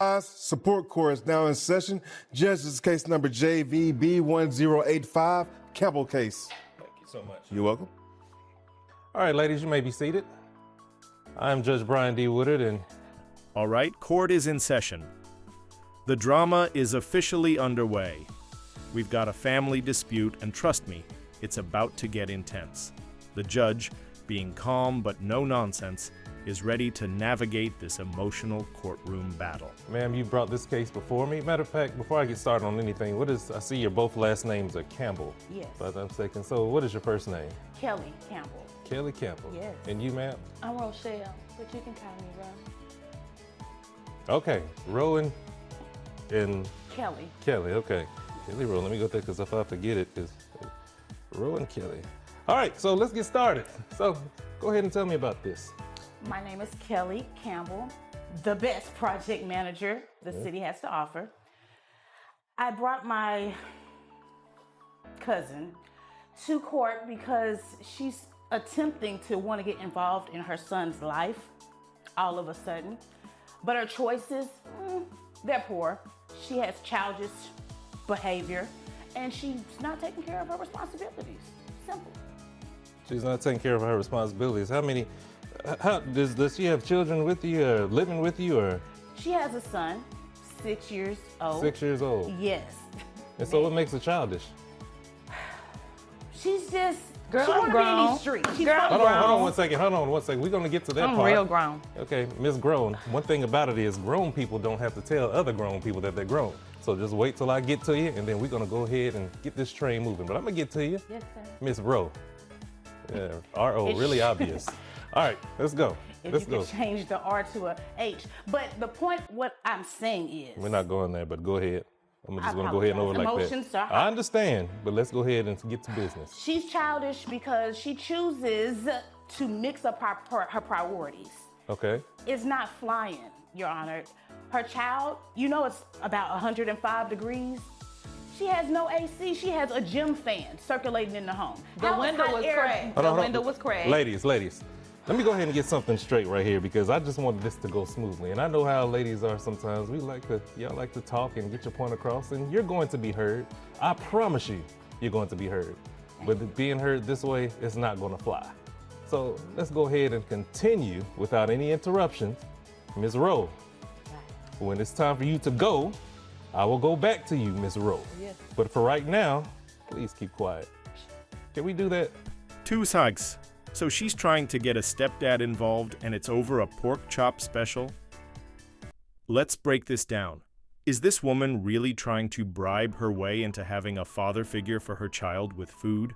Support Court is now in session. Judge's case number JVB1085, Campbell case. Thank you so much. You're welcome. All right, ladies, you may be seated. I'm Judge Brian D. Woodard, and all right, court is in session. The drama is officially underway. We've got a family dispute, and trust me, it's about to get intense. The judge, being calm but no nonsense, is ready to navigate this emotional courtroom battle. ma'am, you brought this case before me. Matter of fact, before I get started on anything, I see your both last names are Campbell. Yes. If I'm not mistaken. So what is your first name? Kelly Campbell. Kelly Campbell. Yes. And you, ma'am? I'm Rochelle, but you can call me Ro. Okay, Rowan and Kelly. Kelly, okay. Kelly Rowan, let me go there because if I forget it, it's Rowan Kelly. All right, so let's get started. So go ahead and tell me about this. My name is Kelly Campbell, the best project manager the city has to offer. I brought my cousin to court because she's attempting to want to get involved in her son's life all of a sudden. But her choices, they're poor. She has childish behavior and she's not taking care of her responsibilities. Simple. She's not taking care of her responsibilities. Does she have children with you or living with you or? She has a son, 6 years old. 6 years old? Yes. And so what makes her childish? She's just, girl, she I'm wanna be in grown. these streets. She's Girl, Hold on one second. We're gonna get to that I'm part. real grown. Okay, Miss Grown. One thing about it is grown people don't have to tell other grown people that they're grown. So just wait till I get to you and then we're gonna go ahead and get this train moving. But I'm gonna get to you. Yes, sir. Miss Rowe. Yeah, R-O, really obvious. All right, let's go. If Let's you go. could change the R to a H. But the point, what I'm saying is. We're not going there, but go ahead. I'm just I gonna go ahead and over like Emotions that. are I understand, but let's go ahead and get to business. She's childish because she chooses to mix up her priorities. Okay. It's not flying, Your Honor. Her child, it's about 105 degrees. She has no AC. She has a gym fan circulating in the home. The window was cracked. The window was cracked. Ladies, let me go ahead and get something straight right here because I just wanted this to go smoothly. And I know how ladies are sometimes. Y'all like to talk and get your point across, and you're going to be heard. I promise you're going to be heard. But being heard this way, it's not going to fly. So let's go ahead and continue without any interruptions. Ms. Rowe, when it's time for you to go, I will go back to you, Ms. Rowe. Yes. But for right now, please keep quiet. Can we do that? Two sides. So she's trying to get a stepdad involved and it's over a pork chop special? Let's break this down. Is this woman really trying to bribe her way into having a father figure for her child with food?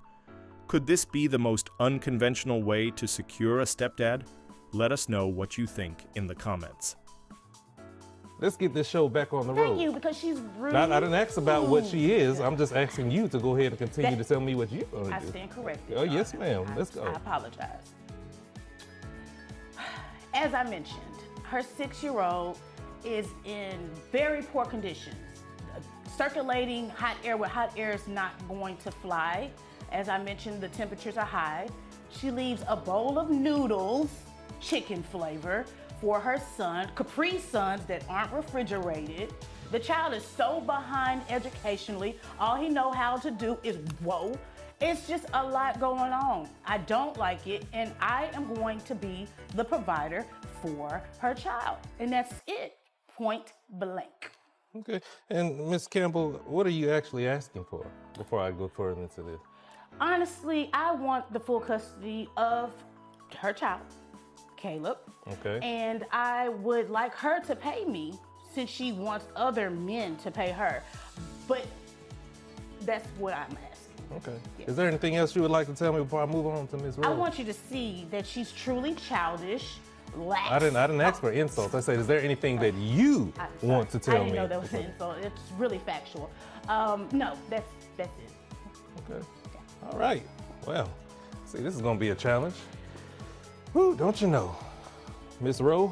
Could this be the most unconventional way to secure a stepdad? Let us know what you think in the comments. Let's get this show back on the road. Thank you, because she's rude. I didn't ask about what she is. I'm just asking you to go ahead and continue to tell me what you're going to do. I stand corrected. Oh, yes, ma'am. Let's go. I apologize. As I mentioned, her 6-year-old is in very poor conditions. Circulating hot air with hot air is not going to fly. As I mentioned, the temperatures are high. She leaves a bowl of noodles, chicken flavor, for her son, Capri Suns that aren't refrigerated. The child is so behind educationally. All he know how to do is whoa. It's just a lot going on. I don't like it, and I am going to be the provider for her child. And that's it, point blank. Okay. And Ms. Campbell, what are you actually asking for before I go further into this? Honestly, I want the full custody of her child, Caleb. Okay. And I would like her to pay me since she wants other men to pay her. But that's what I'm asking. Okay. Yes. Is there anything else you would like to tell me before I move on to Ms. Rose? I want you to see that she's truly childish, lax. I didn't ask for insults. I said, is there anything that you want to tell me? I didn't know that was an insult. It's really factual. No, that's it. Okay. All right. Well, see, this is going to be a challenge. Whew, don't you know? Miss Rowe,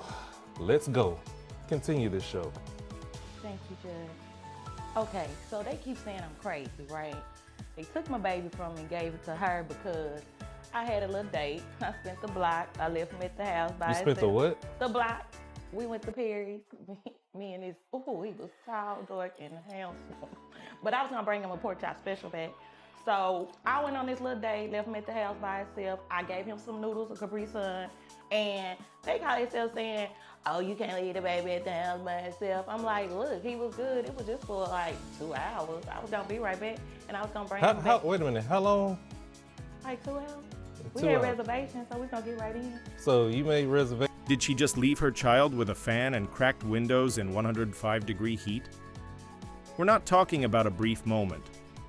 let's go. Continue this show. Thank you, Judge. Okay, so they keep saying I'm crazy, right? They took my baby from me and gave it to her because I had a little date. I spent the block. I left him at the house by You spent the what? The block. We went to Perry's. Me and this, he was tall, dark, and handsome. But I was gonna bring him a pork chop special back. So I went on this little date, left him at the house by himself. I gave him some noodles, a Capri Sun, and they call themselves saying, oh, you can't leave the baby at the house by himself. I'm like, look, he was good. It was just for like 2 hours. I was gonna be right back, and I was gonna bring him back. Wait a minute, how long? Like 2 hours. We 2 had hours. reservations, so we're gonna get right in. So you made reservations. Did she just leave her child with a fan and cracked windows in 105-degree heat? We're not talking about a brief moment.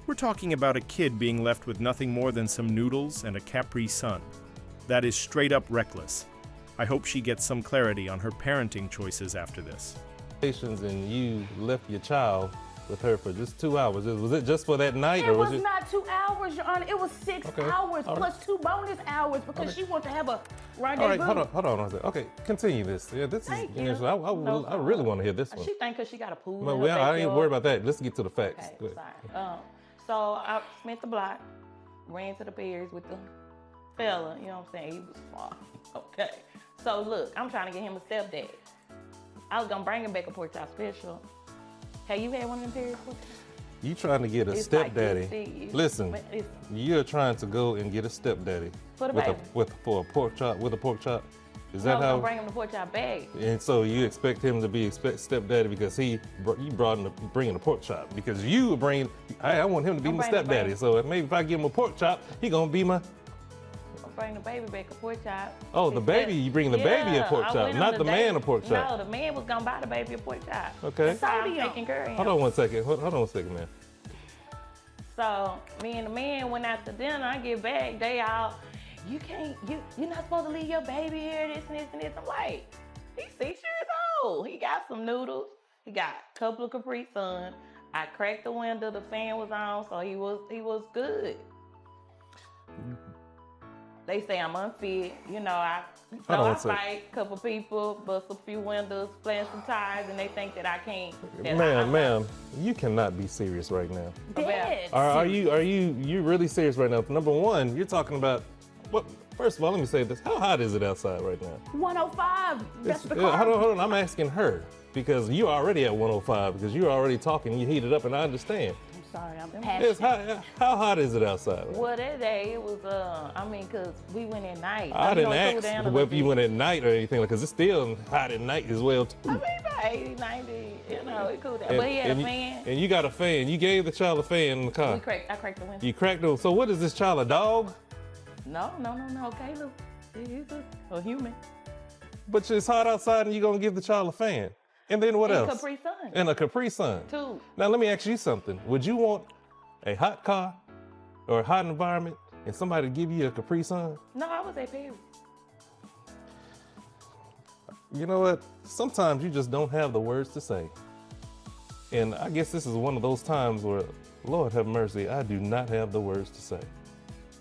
We're talking about a kid being left with nothing more than some noodles and a Capri Sun. That is straight up reckless. I hope she gets some clarity on her parenting choices after this. And you left your child with her for just 2 hours. Was it just for that night? It or was not 2 hours, Your Honor. It was 6 Okay. hours All right. plus 2 bonus hours because she wanted to have a rendezvous. All right, hold on. Okay, continue this. Yeah, this Thank is you. interesting. I really want to hear this one. She think because she got a pool. Well, in her I ain't backyard. worried about that. Let's get to the facts. Okay, Go ahead. sorry. So I spent the block, ran to the Perry's with the fella, you know what I'm saying? He was far. Okay. So look, I'm trying to get him a stepdad. I was gonna bring him back a pork chop special. Have you had one of them Perry's pork chops? You trying to get a It's stepdaddy? like this big. Listen, It's- you're trying to go and get a stepdaddy For the with baby. for a pork chop with a pork chop. Is I that was how? gonna bring him the pork chop bag. And so you expect him to be stepdaddy because you bringing a pork chop because you were bringing. I want him to be I'm my bringing the stepdaddy. baby. So maybe if I give him a pork chop, he gonna be my. I'm bringing the baby back a pork chop. Oh, the baby. You bring the baby a pork I chop, went on not the the man date. a pork chop. No, the man was gonna buy the baby a pork chop. Okay. That's how I'm Sodium. taking care of him. Hold on 1 second. Hold on 1 second, man. So me and the man went out to dinner. I get back, they all, you're not supposed to leave your baby here, this and this and this. I'm like, he's 6 years old. He got some noodles. He got a couple of Capri Sun. I cracked the window, the fan was on, so he was good. They say I'm unfit. You know, I fight a couple people, bust a few windows, plant some tires, and they think that I can't. Ma'am, you cannot be serious right now. Dead. Are you really serious right now? Number one, you're talking about. Well, first of all, let me say this: how hot is it outside right now? 105. That's the Hold car. on. I'm asking her because you're already at 105 because you're already talking. You heated up, and I understand. I'm sorry, I'm Yes, passionate. how hot is it outside? Well, that day it was, cause we went at night. I So, didn't it cooled ask down a whether little you bit. went at night or anything, because it's still hot at night as well too. I mean, about 80, 90, it cooled down. But he had a fan. And you got a fan. You gave the child a fan in the car. I cracked the window. You cracked it. So what is this child, a dog? No, Caleb. He's a human. But it's hot outside and you're going to give the child a fan. And then what And else? Capri Sun. And a Capri Sun. Two. Now let me ask you something. Would you want a hot car or a hot environment and somebody to give you a Capri Sun? No, I was at Perry. You know what? Sometimes you just don't have the words to say. And I guess this is one of those times where, Lord have mercy, I do not have the words to say.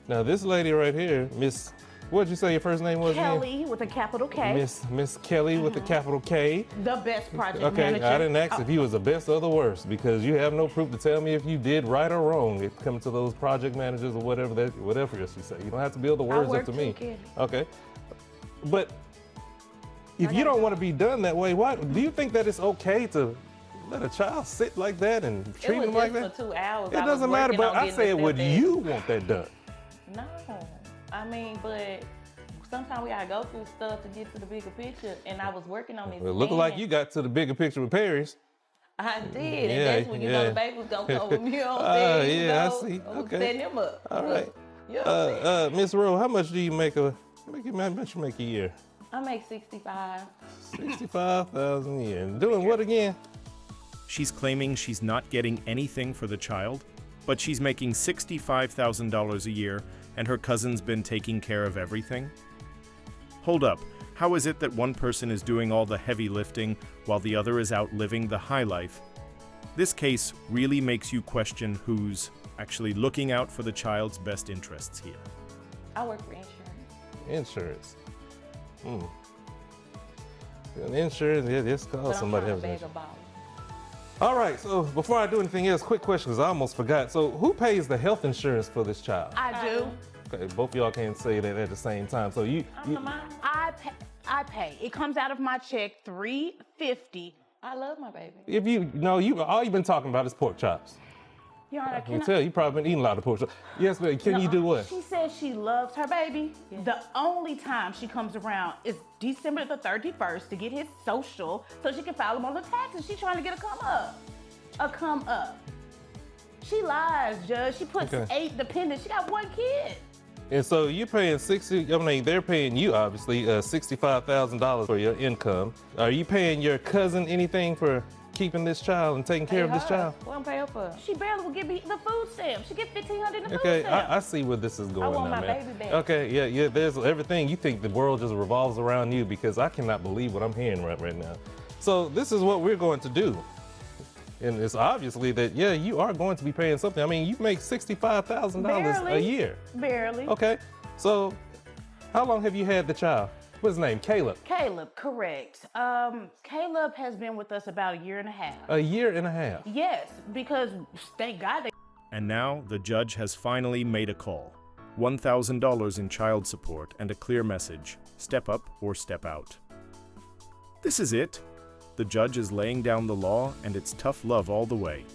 Now this lady right here, Miss, what'd you say your first name was again? Kelly with a capital K. Miss Kelly with the capital K. The best project Okay, manager. I didn't ask if you was the best or the worst because you have no proof to tell me if you did right or wrong. It comes to those project managers or whatever else you say. You don't have to build the words up work to too, me. kid. Okay, but if you don't want to be done that way, why do you think that it's okay to let a child sit like that and treat It him was like just that? for 2 hours. It doesn't matter, but I said, would you want that done? No, but sometimes we gotta go through stuff to get to the bigger picture, and I was working on this. Well, it looked like you got to the bigger picture with Paris. I did, Yeah, and that's when you know yeah. the baby was gonna come with me. You know what I'm saying? Yeah, I You know, see. I was Okay. setting him up. All right. You know what I'm saying? Miss Rowe, how much do you make how much you make a year? I make 65. 65,000 a year. And doing what again? She's claiming she's not getting anything for the child, but she's making $65,000 a year and her cousin's been taking care of everything? Hold up, how is it that one person is doing all the heavy lifting while the other is out living the high life? This case really makes you question who's actually looking out for the child's best interests here. I work for insurance. Insurance. Insurance, yeah, just call But somebody I'm else. trying to beg a ball. All right, so before I do anything else, quick question, because I almost forgot. So who pays the health insurance for this child? I do. Okay, both of y'all can't say that at the same time. So I'm the mom. I pay. It comes out of my check, $350 I love my baby. If you know, all you've been talking about is pork chops. Your Honor, I can tell you probably been eating a lot of pork chops. Yes, but can you do what? She says she loves her baby. Yeah. The only time she comes around is December the 31st to get his social so she can file him on the taxes. She's trying to get a come up. A come up. She lies, Judge. She puts 8 dependents. She got 1 kid. And so you're paying they're paying you obviously $65,000 for your income. Are you paying your cousin anything for keeping this child and taking care of this child? What I'm paying for? She barely will give me the food stamp. She get $1,500 in the food Okay, stamp. I see where this is going want now, my man. baby back. Okay, yeah, there's everything. You think the world just revolves around you because I cannot believe what I'm hearing right now. So this is what we're going to do. And it's obviously that, yeah, you are going to be paying something. I mean, you make $65,000 a year. Barely. Okay, so how long have you had the child? What's his name? Caleb. Caleb, correct. Caleb has been with us about 1.5 years. A year and a half. Yes, because thank God they And now the judge has finally made a call. $1,000 in child support and a clear message: step up or step out. This is it. The judge is laying down the law, and it's tough love all the way.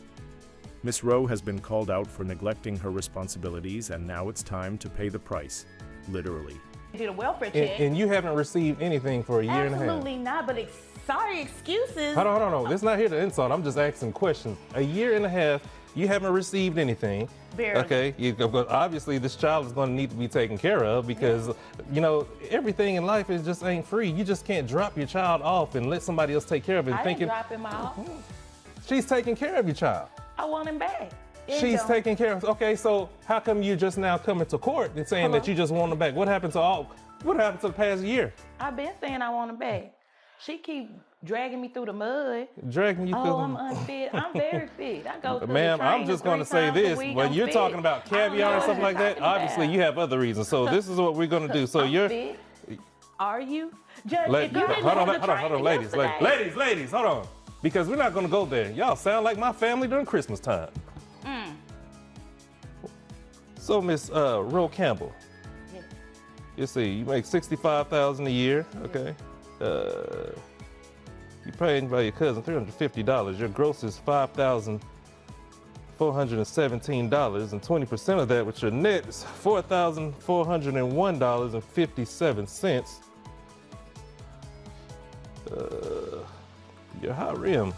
Miss Rowe has been called out for neglecting her responsibilities, and now it's time to pay the price, literally. did a welfare check. And you haven't received anything for a year and a half. Absolutely not, but sorry, excuses. Hold on. This is not here to insult. I'm just asking questions. A year and a half, you haven't received anything. Barely. Okay, obviously this child is going to need to be taken care of because, you know, everything in life just ain't free. You just can't drop your child off and let somebody else take care of it. I didn't drop him off. She's taking care of your child. I want him back. She's taking care of. Okay, so how come you just now coming to court and saying that you just want him back? What happened to the past year? I've been saying I want him back. She keep dragging me through the mud. Dragging you through. Oh, I'm unfit. I'm very fit. I go through Ma'am, the I'm training just going to 3 say times a this. week. When I'm you're fit. talking about caviar and stuff like that, obviously you have other reasons. So this is what we're going to do. So I'm you're. fit. Are you? Judge, if you didn't Hold have the on, training ladies, yesterday- ladies, hold on. Because we're not going to go there. Y'all sound like my family during Christmas time. So, Miss Roe Campbell, you see, you make $65,000 a year, okay? You're paying by your cousin $350. Your gross is $5,417, and 20% of that, with your net, is $4,401.57. Your high rim,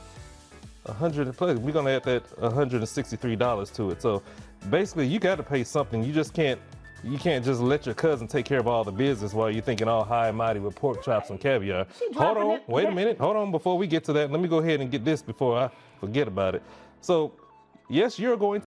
100 plus. We're gonna add that $163 to it. So basically, you got to pay something. You just can't. You can't just let your cousin take care of all the business while you're thinking all high and mighty with pork chops and caviar. Hold on, wait a minute. Hold on, before we get to that, let me go ahead and get this before I forget about it. So, yes, you're going to